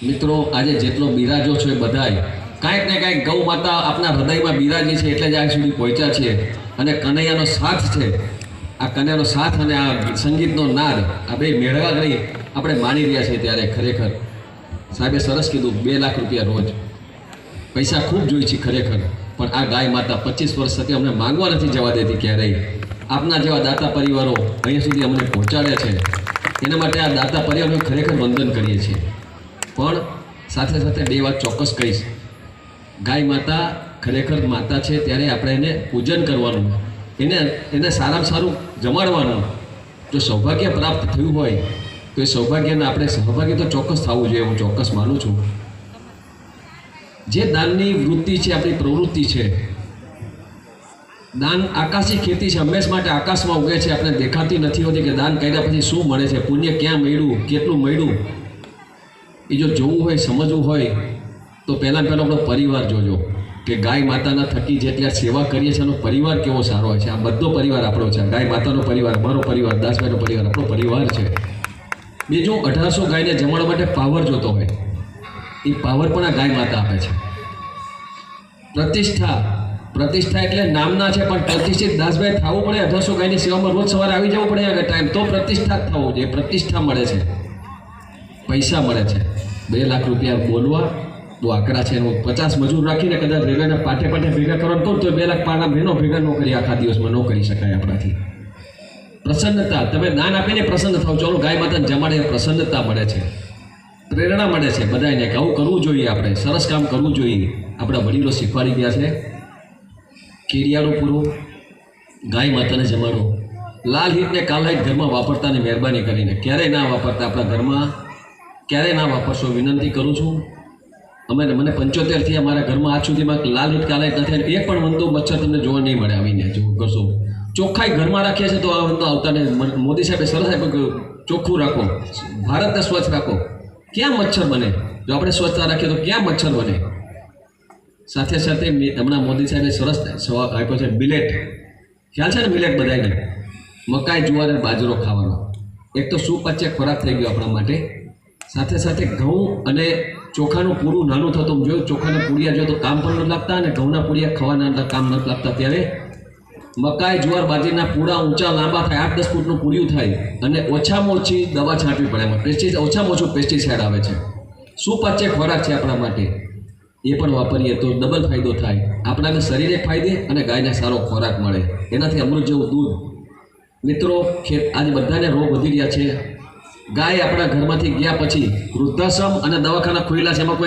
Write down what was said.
મિત્રો આજે જેટલો બિરાજો છે બધાય કાંઈક ને કાંઈક ગૌ માતા આપણા હૃદયમાં બિરાજી છે એટલે જ આજ સુધી પહોંચ્યા છીએ અને કનૈયાનો સાથ છે આ કનૈયાનો સાથ અને આ સંગીતનો નાદ આ બે મેળવા ગઈ આપણે માણી રહ્યા છીએ ત્યારે ખરેખર સાહેબે સરસ કીધું 2 લાખ રૂપિયા રોજ પૈસા ખૂબ જોઈ છે ખરેખર પણ આ ગાય માતા 25 વર્ષ સુધી અમને માંગવા નથી જવા દેતી ક્યારેય આપના જેવા દાતા પરિવારો અહીંયા સુધી અમને પહોંચાડ્યા છે એના માટે આ દાતા પરિવારને ખરેખર વંદન કરીએ છીએ પણ સાથે સાથે 2 વાત ચોક્કસ કહીશ ગાય માતા ખરેખર માતા છે ત્યારે આપણે એને પૂજન કરવાનું એને સારામાં સારું જમાડવાનું જો સૌભાગ્ય પ્રાપ્ત થયું હોય તો એ સૌભાગ્યને આપણે સહભાગી તો ચોક્કસ થવું જોઈએ હું ચોક્કસ માનું છું જે દાનની વૃત્તિ છે આપણી પ્રવૃત્તિ છે દાન આકાશી ખેતી છે હંમેશ માટે આકાશમાં ઉગે છે આપણે દેખાતી નથી હોતી કે દાન કર્યા પછી શું મળે છે પુણ્ય ક્યાં મળ્યું કેટલું મળ્યું એ જો જોવું હોય સમજવું હોય તો પહેલાં આપણો પરિવાર જોજો કે ગાય માતાના થકી જેટલી સેવા કરીએ છીએ એનો પરિવાર કેવો સારો હોય છે આ બધો પરિવાર આપણો છે ગાય માતાનો પરિવાર મારો પરિવાર દાસભાઈનો પરિવાર આપણો પરિવાર છે બીજું 1800 ગાયને જમાડવા માટે પાવર જોતો હોય એ પાવર પણ આ ગાય માતા આપે છે પ્રતિષ્ઠા એટલે નામના છે પણ પ્રતિષ્ઠિત દાસભાઈ થવું પડે 1800 ગાયની સેવામાં રોજ સવારે આવી જવું પડે ટાઈમ તો પ્રતિષ્ઠા થવું જોઈએ પ્રતિષ્ઠા મળે છે પૈસા મળે છે 2 લાખ રૂપિયા બોલવા બહુ આંકડા છે એનું 50 મજૂર રાખીને કદાચ રેલવેના પાટે ભેગા કરવાનું કહું તો 2 લાખ પાના બહેનો ભેગા ન કરી આખા દિવસમાં ન કરી શકાય આપણાથી પ્રસન્નતા તમે દાન આપીને પ્રસન્ન થાવ ચાલો ગાય માતાને જમાડે પ્રસન્નતા મળે છે પ્રેરણા મળે છે બધાને કે આવું કરવું જોઈએ આપણે સરસ કામ કરવું જોઈએ આપણા વડીલો શીખવાડી ગયા છે કેરિયાળું પૂરું ગાય માતાને જમાડો લાલ હિટને કાલા હિટ ઘરમાં વાપરતાની મહેરબાની કરીને ક્યારેય ના વાપરતા આપણા ઘરમાં ક્યારેય ના વાપરશો વિનંતી કરું છું મને 75 થી અમારા ઘરમાં આજ સુધીમાં લાલ હિટ કાલા હિટ નથી એક પણ વંદો મચ્છર તમને જોવા નહીં મળે આવીને જો કરશો ચોખ્ખાઈ ઘરમાં રાખીએ છીએ તો આ વંદો આવતા ને મોદી સાહેબે સરસ આપ્યું ચોખ્ખું રાખો ભારતને સ્વચ્છ રાખો ક્યાં મચ્છર બને જો આપણે સ્વચ્છતા રાખીએ તો ક્યાં મચ્છર બને સાથે સાથે હમણાં મોદી સાહેબે સરસ આપ્યો છે મિલેટ ખ્યાલ છે ને મિલેટ બધાને મકાઈ જુવાર અને બાજરો ખાવાનો એક તો સુપાચ્ય ખોરાક થઈ ગયો આપણા માટે સાથે સાથે ઘઉં અને ચોખાનું પૂરું નાનું થતું જોયું ચોખાના પૂડિયા જો તો કામ પણ નથી લાગતા અને ઘઉંના પૂડિયા ખાવાના કામ નથી લાગતા ત્યારે મકાઈ જુવાર બાજરીના પૂડા ઊંચા લાંબા થાય 8-10 ફૂટનું પૂડિયું થાય અને ઓછામાં ઓછી દવા છાંટવી પડે એમાં ઓછામાં ઓછું પેસ્ટિસાઇડ આવે છે સુપાચ્ય ખોરાક છે આપણા માટે એ પણ વાપરીએ તો ડબલ ફાયદો થાય આપણાને શરીરે ફાયદે અને ગાયને સારો ખોરાક મળે એનાથી અમૃત જેવું દૂધ મિત્રો આજે બધાને રોગ વધી રહ્યા છે ગાય આપણા ઘરમાંથી ગયા પછી વૃદ્ધાશ્રમ અને દવાખાના ખુલ્લા છે એમાં કોઈ